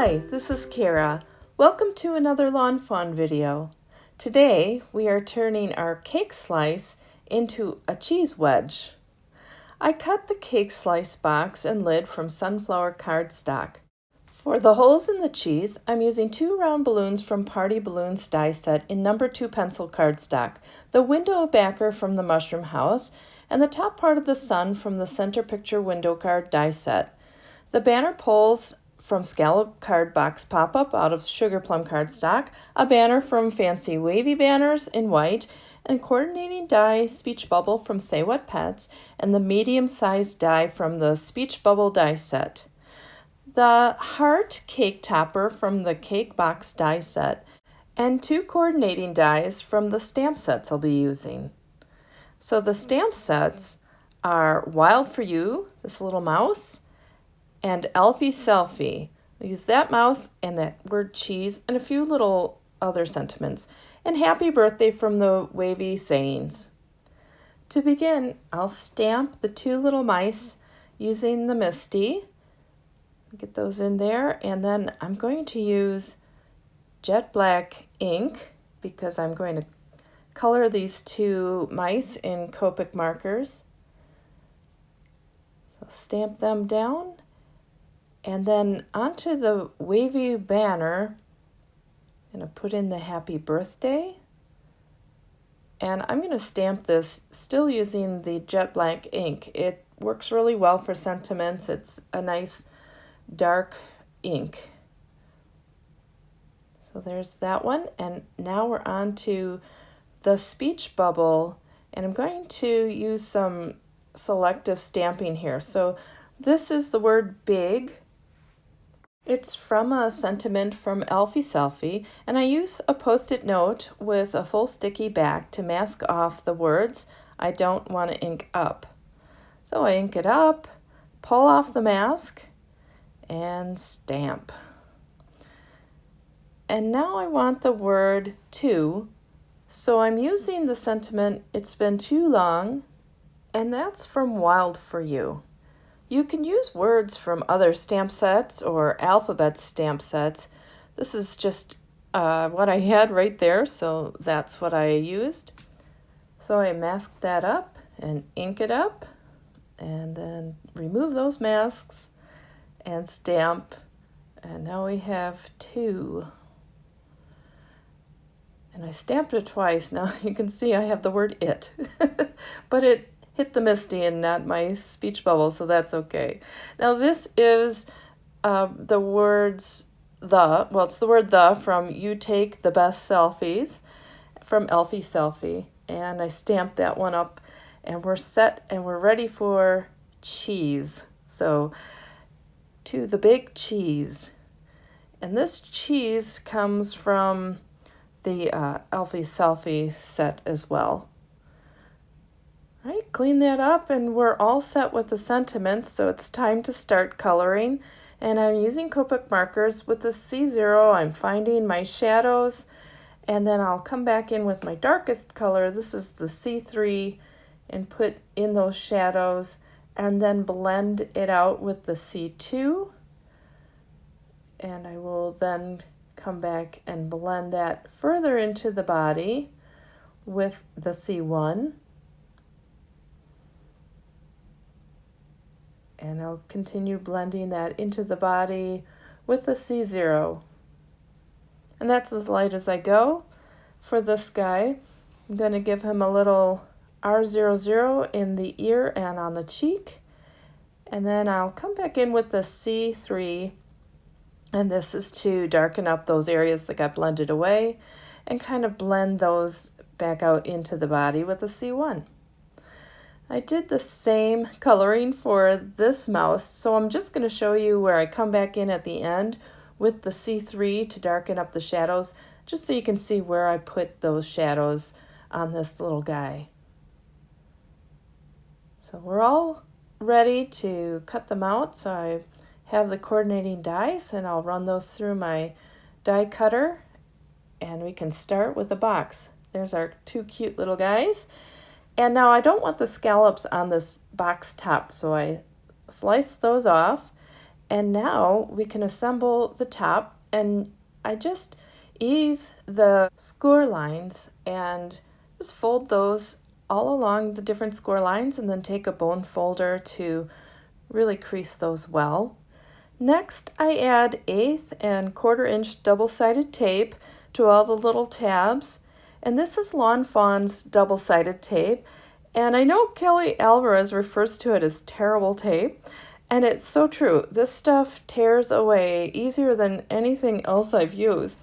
Hi, this is Kara. Welcome to another Lawn Fawn video. Today we are turning our cake slice into a cheese wedge. I cut the cake slice box and lid from sunflower cardstock. For the holes in the cheese, I'm using 2 round balloons from Party Balloons die set in number 2 pencil cardstock, the window backer from the Mushroom House, and the top part of the sun from the Center Picture window card die set. The banner poles from Scalloped card box pop-up out of Sugarplum Cardstock, a banner from Fancy Wavy Banners in white, and coordinating die Speech Bubble from Say What Pets, and the medium-sized die from the Speech Bubble die set. The heart cake topper from the cake box die set, and 2 coordinating dies from the stamp sets I'll be using. So the stamp sets are Wild for You, this little mouse, and elphie selfie. I use that mouse and that word cheese and a few little other sentiments. And happy birthday from the wavy sayings. To begin, I'll stamp the 2 little mice using the MISTI. Get those in there, and then I'm going to use jet black ink because I'm going to color these 2 mice in copic markers. So stamp them down. And then onto the wavy banner, I'm going to put in the happy birthday. And I'm going to stamp this still using the jet black ink. It works really well for sentiments. It's a nice dark ink. So there's that one. And now we're on to the speech bubble. And I'm going to use some selective stamping here. So this is the word big. It's from a sentiment from Elphie Selfie, and I use a post-it note with a full sticky back to mask off the words I don't want to ink up. So I ink it up, pull off the mask, and stamp. And now I want the word to, so I'm using the sentiment It's Been Too Long, and that's from Wild for You. You can use words from other stamp sets or alphabet stamp sets. This is just what I had right there, so that's what I used. So I masked that up and ink it up, and then remove those masks and stamp. And now we have 2. And I stamped it twice. Now you can see I have the word it, but it hit the MISTI and not my speech bubble, so that's okay. Now this is the words it's the word the from You Take the Best Selfies from Elphie Selfie. And I stamped that one up, and we're set and we're ready for cheese. So to the big cheese. And this cheese comes from the Elphie Selfie set as well. Right, clean that up, and we're all set with the sentiments, so it's time to start coloring. And I'm using copic markers with the C0. I'm finding my shadows, and then I'll come back in with my darkest color. This is the C3, and put in those shadows, and then blend it out with the C2. And I will then come back and blend that further into the body with the C1. And I'll continue blending that into the body with the C0. And that's as light as I go. For this guy, I'm going to give him a little R00 in the ear and on the cheek. And then I'll come back in with the C3. And this is to darken up those areas that got blended away and kind of blend those back out into the body with the C1. I did the same coloring for this mouse, so I'm just going to show you where I come back in at the end with the C3 to darken up the shadows, just so you can see where I put those shadows on this little guy. So we're all ready to cut them out, so I have the coordinating dies, and I'll run those through my die cutter, and we can start with the box. There's our 2 cute little guys. And now I don't want the scallops on this box top, so I slice those off And now we can assemble the top, and I just ease the score lines and just fold those all along the different score lines, and then take a bone folder to really crease those well. Next, I add 1/8 and 1/4 inch double-sided tape to all the little tabs, and this is Lawn Fawn's double-sided tape, and I know Kelly Alvarez refers to it as terrible tape, and it's so true. This stuff tears away easier than anything else I've used.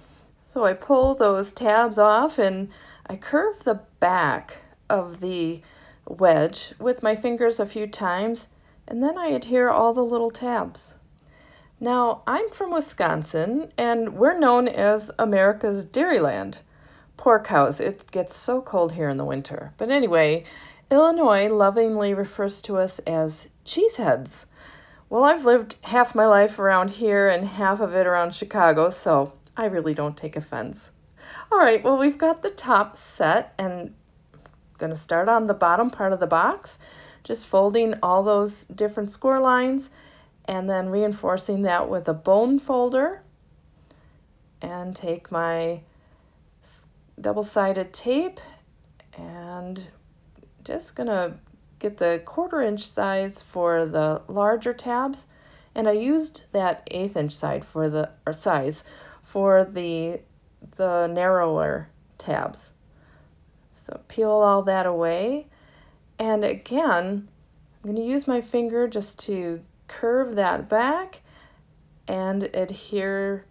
So I pull those tabs off and I curve the back of the wedge with my fingers a few times, and then I adhere all the little tabs. Now, I'm from Wisconsin, and we're known as America's Dairyland. Poor cows, it gets so cold here in the winter. But anyway, Illinois lovingly refers to us as cheeseheads. Well, I've lived half my life around here and half of it around Chicago, so I really don't take offense. All right, well, we've got the top set, and I'm going to start on the bottom part of the box, just folding all those different score lines and then reinforcing that with a bone folder, and take my double-sided tape and just going to get the 1/4 inch size for the larger tabs, and I used that 1/8 inch size for the narrower tabs. So peel all that away, and again I'm going to use my finger just to curve that back and adhere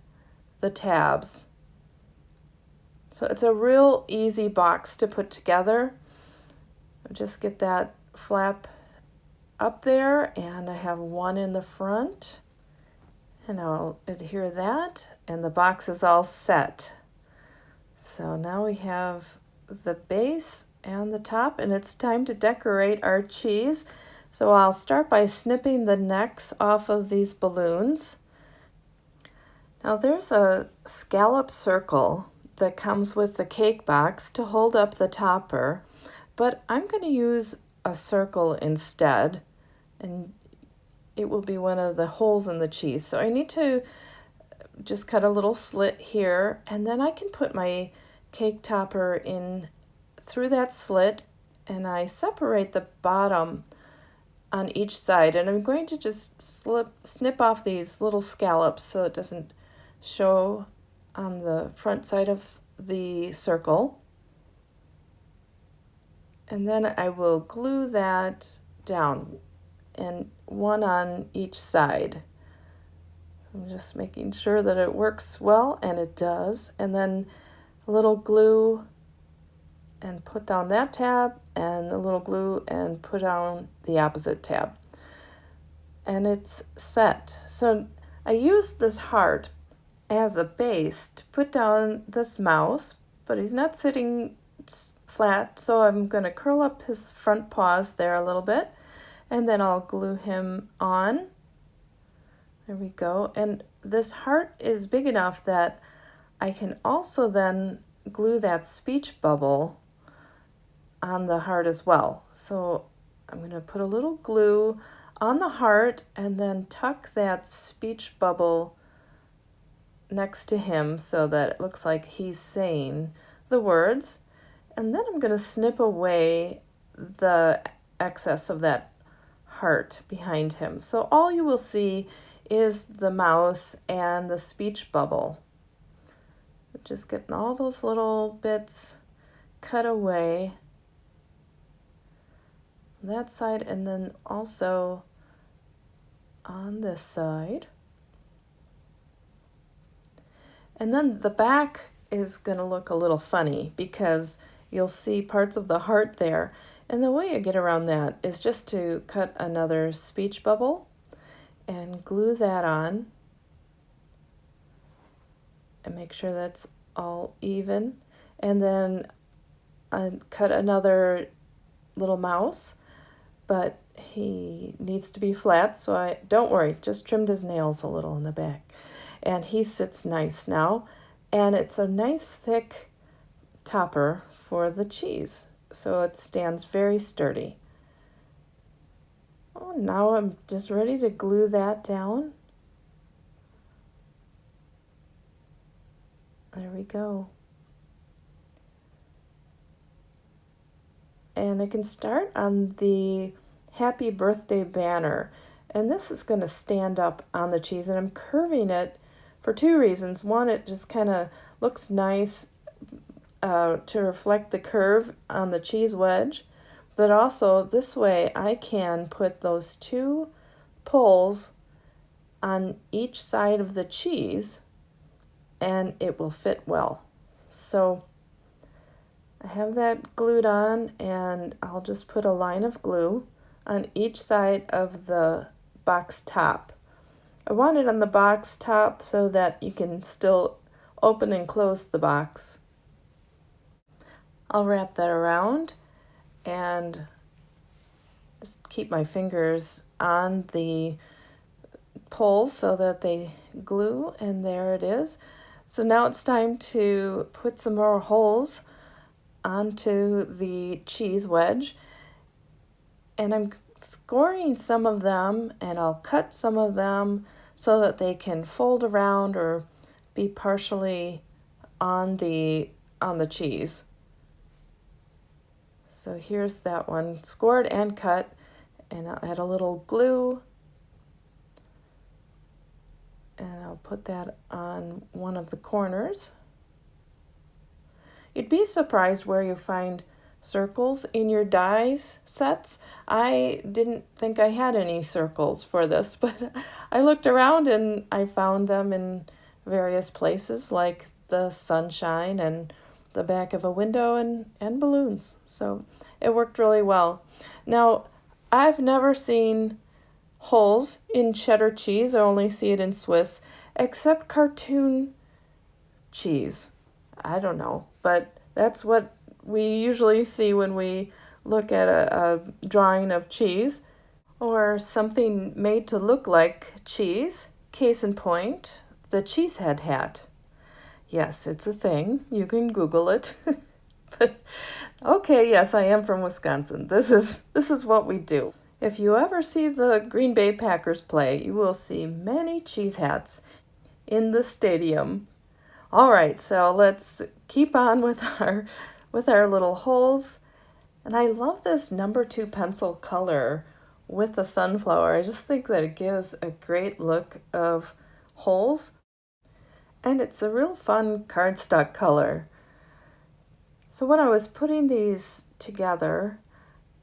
the tabs. So it's a real easy box to put together. Just get that flap up there, and I have one in the front, and I'll adhere that, and the box is all set. So now we have the base and the top, and it's time to decorate our cheese. So I'll start by snipping the necks off of these balloons. Now there's a scallop circle that comes with the cake box to hold up the topper, but I'm going to use a circle instead, and it will be one of the holes in the cheese. So I need to just cut a little slit here, and then I can put my cake topper in through that slit, and I separate the bottom on each side, and I'm going to just snip off these little scallops so it doesn't show on the front side of the circle. And then I will glue that down, and one on each side. I'm just making sure that it works well, and it does. And then a little glue and put down that tab, and a little glue and put down the opposite tab. And it's set. So I used this heart as a base to put down this mouse, but he's not sitting flat, so I'm going to curl up his front paws there a little bit, and then I'll glue him on. There we go. And this heart is big enough that I can also then glue that speech bubble on the heart as well. So I'm going to put a little glue on the heart and then tuck that speech bubble next to him so that it looks like he's saying the words. And then I'm going to snip away the excess of that heart behind him. So all you will see is the mouse and the speech bubble. Just getting all those little bits cut away on that side, and then also on this side. And then the back is going to look a little funny because you'll see parts of the heart there. And the way I get around that is just to cut another speech bubble and glue that on and make sure that's all even. And then I cut another little mouse, but he needs to be flat, so don't worry, just trimmed his nails a little in the back. And he sits nice now, and it's a nice thick topper for the cheese, so it stands very sturdy. Oh, now I'm just ready to glue that down. There we go. And I can start on the happy birthday banner. And this is going to stand up on the cheese, and I'm curving it for two reasons. One, it just kind of looks nice to reflect the curve on the cheese wedge, but also this way I can put those two pulls on each side of the cheese and it will fit well. So I have that glued on, and I'll just put a line of glue on each side of the box top. I want it on the box top so that you can still open and close the box. I'll wrap that around and just keep my fingers on the pulls so that they glue, and there it is. So now it's time to put some more holes onto the cheese wedge, and I'm scoring some of them, and I'll cut some of them so that they can fold around or be partially on the cheese. So here's that one, scored and cut, and I'll add a little glue, and I'll put that on one of the corners. You'd be surprised where you find circles in your dies sets. I didn't think I had any circles for this, but I looked around and I found them in various places, like the sunshine and the back of a window and balloons. So it worked really well. Now, I've never seen holes in cheddar cheese. I only see it in Swiss, except cartoon cheese. I don't know, but that's what we usually see when we look at a drawing of cheese or something made to look like cheese. Case in point, the cheesehead hat. Yes, it's a thing. You can Google it. But okay, yes, I am from Wisconsin. This is what we do. If you ever see the Green Bay Packers play, you will see many cheese hats in the stadium. All right, so let's keep on with our little holes. And I love this number 2 pencil color with the sunflower. I just think that it gives a great look of holes. And it's a real fun cardstock color. So when I was putting these together,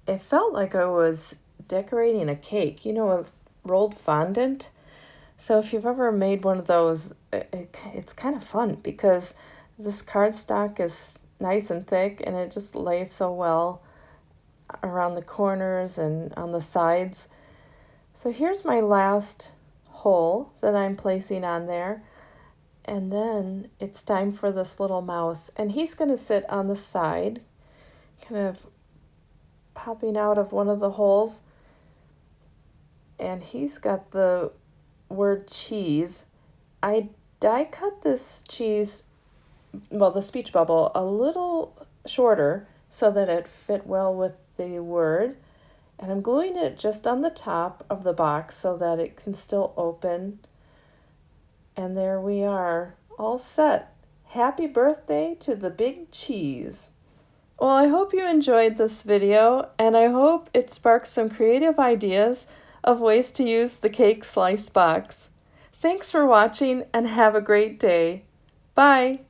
it felt like I was decorating a cake, with rolled fondant. So if you've ever made one of those, it's kind of fun because this cardstock is nice and thick and it just lays so well around the corners and on the sides. So here's my last hole that I'm placing on there. And then it's time for this little mouse. And he's going to sit on the side, kind of popping out of one of the holes. And he's got the word cheese. I die cut this cheese, the speech bubble, a little shorter so that it fit well with the word. And I'm gluing it just on the top of the box so that it can still open. And there we are, all set. Happy birthday to the big cheese. Well, I hope you enjoyed this video, and I hope it sparks some creative ideas of ways to use the cake slice box. Thanks for watching, and have a great day. Bye!